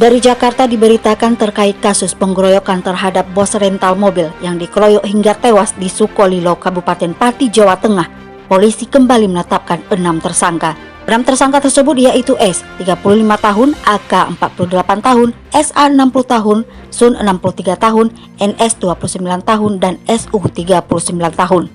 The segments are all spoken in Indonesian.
Dari Jakarta diberitakan terkait kasus pengeroyokan terhadap bos rental mobil yang dikeroyok hingga tewas di Sukolilo, Kabupaten Pati, Jawa Tengah. Polisi kembali menetapkan 6 tersangka. 6 tersangka tersebut yaitu S, 35 tahun, AK 48 tahun, SA 60 tahun, SUN 63 tahun, NS 29 tahun, dan SU 39 tahun.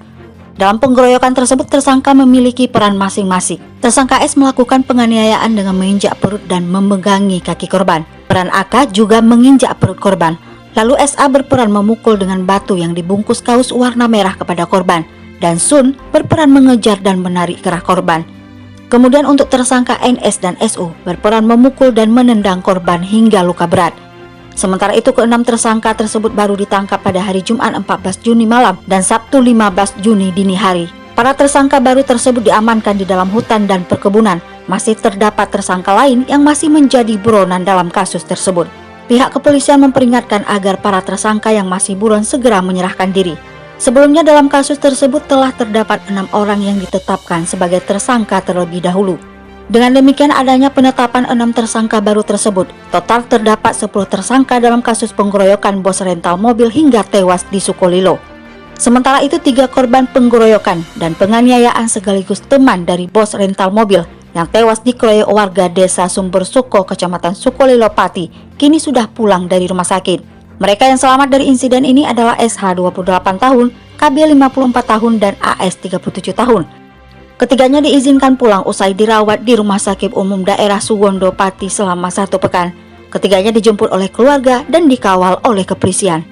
Dalam pengeroyokan tersebut, tersangka memiliki peran masing-masing. Tersangka S melakukan penganiayaan dengan menginjak perut dan memegangi kaki korban. Peran AK juga menginjak perut korban. Lalu SA berperan memukul dengan batu yang dibungkus kaos warna merah kepada korban. Dan SUN berperan mengejar dan menarik kerah korban. Kemudian untuk tersangka NS dan SU berperan memukul dan menendang korban hingga luka berat. Sementara itu, ke-6 tersangka tersebut baru ditangkap pada hari Jumat 14 Juni malam dan Sabtu 15 Juni dini hari. Para tersangka baru tersebut diamankan di dalam hutan dan perkebunan. Masih terdapat tersangka lain yang masih menjadi buronan dalam kasus tersebut. Pihak kepolisian memperingatkan agar para tersangka yang masih buron segera menyerahkan diri. Sebelumnya dalam kasus tersebut telah terdapat 6 orang yang ditetapkan sebagai tersangka terlebih dahulu. Dengan demikian, adanya penetapan 6 tersangka baru tersebut, total terdapat 10 tersangka dalam kasus pengeroyokan bos rental mobil hingga tewas di Sukolilo. Sementara itu, 3 korban pengeroyokan dan penganiayaan sekaligus teman dari bos rental mobil yang tewas dikeroyok warga desa Sumber Suko, Kecamatan Sukolilo, Pati, kini sudah pulang dari rumah sakit. Mereka yang selamat dari insiden ini adalah SH 28 tahun, KB 54 tahun, dan AS 37 tahun. Ketiganya diizinkan pulang usai dirawat di Rumah Sakit Umum Daerah Suwondo, Pati selama 1 pekan. Ketiganya dijemput oleh keluarga dan dikawal oleh kepolisian.